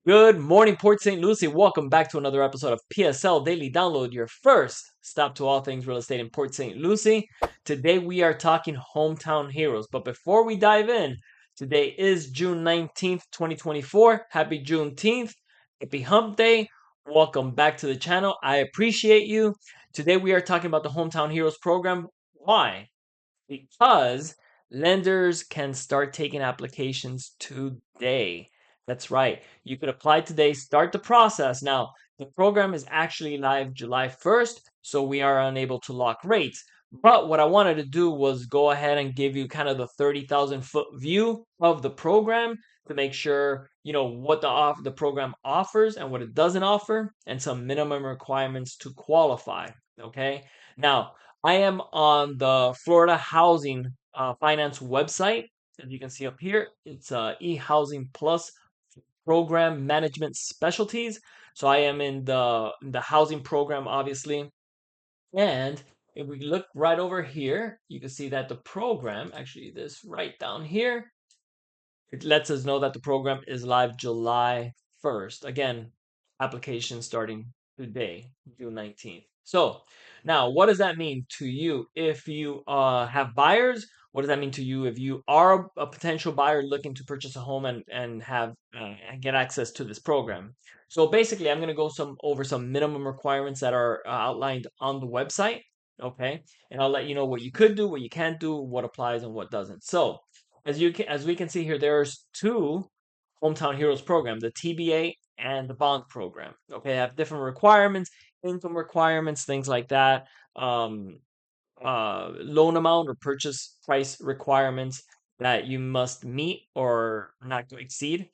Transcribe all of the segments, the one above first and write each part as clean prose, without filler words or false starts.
Good morning, Port St. Lucie. Welcome back to another episode of PSL Daily Download, your first stop to all things real estate in Port St. Lucie. Today we are talking hometown heroes. But before we dive in, today is June 19th, 2024. Happy Juneteenth. Happy Hump Day. Welcome back to the channel. I appreciate you. Today we are talking about the Hometown Heroes program. Why? Because lenders can start taking applications today. That's right. You could apply today, start the process. Now, the program is actually live July 1st, so we are unable to lock rates. But what I wanted to do was go ahead and give you kind of the 30,000 foot view of the program to make sure you know what the program offers and what it doesn't offer, and some minimum requirements to qualify. Okay. Now, I am on the Florida Housing Finance website. As you can see up here, it's e-housing plus program management specialties. So I am in the housing program, obviously. And if we look right over here, you can see that the program, actually this right down here, it lets us know that the program is live July 1st. Again, application starting today, June 19th. So now, what does that mean to you if you have buyers? What does that mean to you if you are a potential buyer looking to purchase a home and have and get access to this program? So basically, I'm going to go over some minimum requirements that are outlined on the website. Okay, and I'll let you know what you could do, what you can't do, what applies, and what doesn't. So as we can see here, there's two Hometown Heroes program, the TBA and the bond program. Okay, have different requirements, income requirements, things like that. Um, Loan amount or purchase price requirements that you must meet or not to exceed.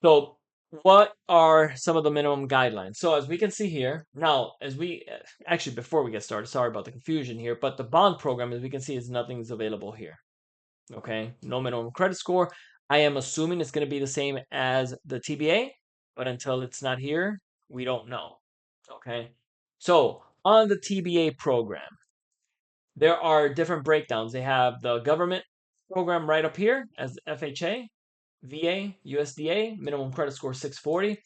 So, what are some of the minimum guidelines? So, as we can see here, now, as we actually, before we get started, sorry about the confusion here, but the bond program, as we can see, is nothing's available here. Okay, no minimum credit score. I am assuming it's going to be the same as the TBA, but until it's not here, we don't know. Okay, so on the TBA program, there are different breakdowns. They have the government program right up here as FHA, VA, USDA, minimum credit score 640.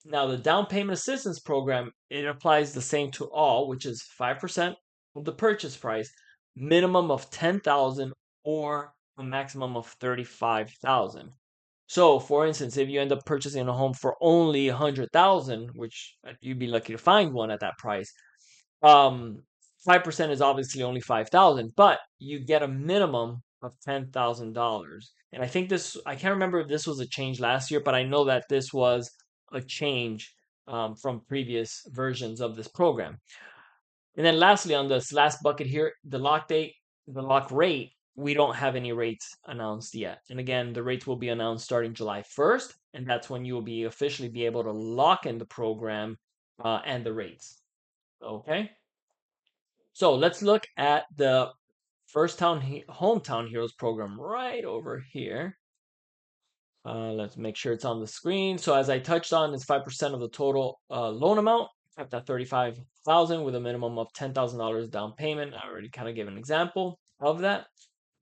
Now, the down payment assistance program, it applies the same to all, which is 5% of the purchase price, minimum of 10,000 or a maximum of 35,000. So, for instance, if you end up purchasing a home for only 100,000, which you'd be lucky to find one at that price, um 5% is obviously only 5,000, but you get a minimum of $10,000. And I can't remember if this was a change last year, but I know that this was a change from previous versions of this program. And then lastly, on this last bucket here, the lock date, the lock rate, we don't have any rates announced yet. And again, the rates will be announced starting July 1st, and that's when you will be officially be able to lock in the program and the rates. Okay. So let's look at the Hometown Heroes program right over here. Let's make sure it's on the screen. So as I touched on, it's 5% of the total loan amount, capped at 35,000 with a minimum of $10,000 down payment. I already kind of gave an example of that.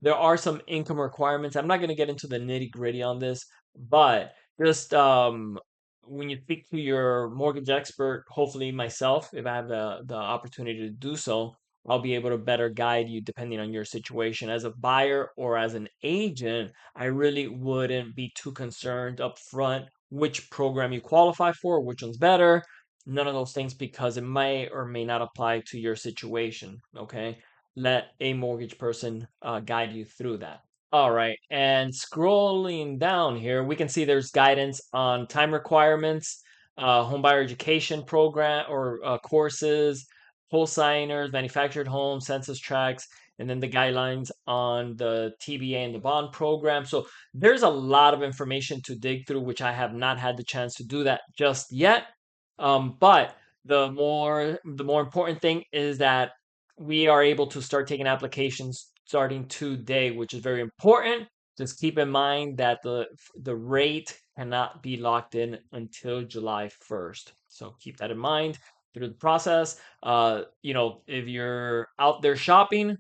There are some income requirements. I'm not going to get into the nitty gritty on this, but just when you speak to your mortgage expert, hopefully myself, if I have the opportunity to do so, I'll be able to better guide you depending on your situation. As a buyer or as an agent, I really wouldn't be too concerned up front which program you qualify for, which one's better, none of those things, because it may or may not apply to your situation. Okay, let a mortgage person guide you through that. All right, and scrolling down here, we can see there's guidance on time requirements, homebuyer education program or courses, whole signers, manufactured homes, census tracts, and then the guidelines on the TBA and the bond program. So there's a lot of information to dig through, which I have not had the chance to do that just yet. But the more important thing is that we are able to start taking applications starting today, which is very important. Just keep in mind that the rate cannot be locked in until July 1st. So keep that in mind through the process. If you're out there shopping,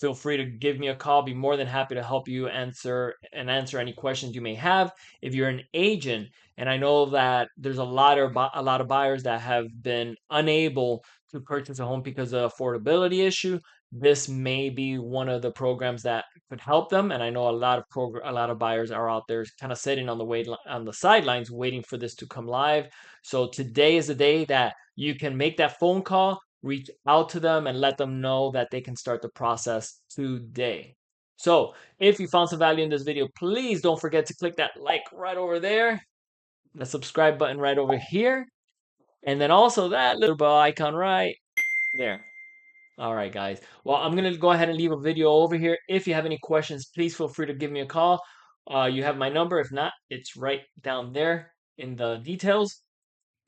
feel free to give me a call. Be more than happy to help you answer any questions you may have. If you're an agent, and I know that there's a lot of buyers that have been unable to purchase a home because of affordability issue, this may be one of the programs that could help them. And I know a lot of buyers are out there kind of sitting on the sidelines waiting for this to come live. So today is the day that you can make that phone call, reach out to them, and let them know that they can start the process today. So if you found some value in this video, please don't forget to click that like right over there, the subscribe button right over here, and then also that little bell icon right there. All right, guys. Well, I'm going to go ahead and leave a video over here. If you have any questions, please feel free to give me a call. You have my number. If not, it's right down there in the details,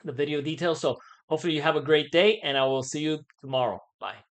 the video details. So hopefully you have a great day, and I will see you tomorrow. Bye.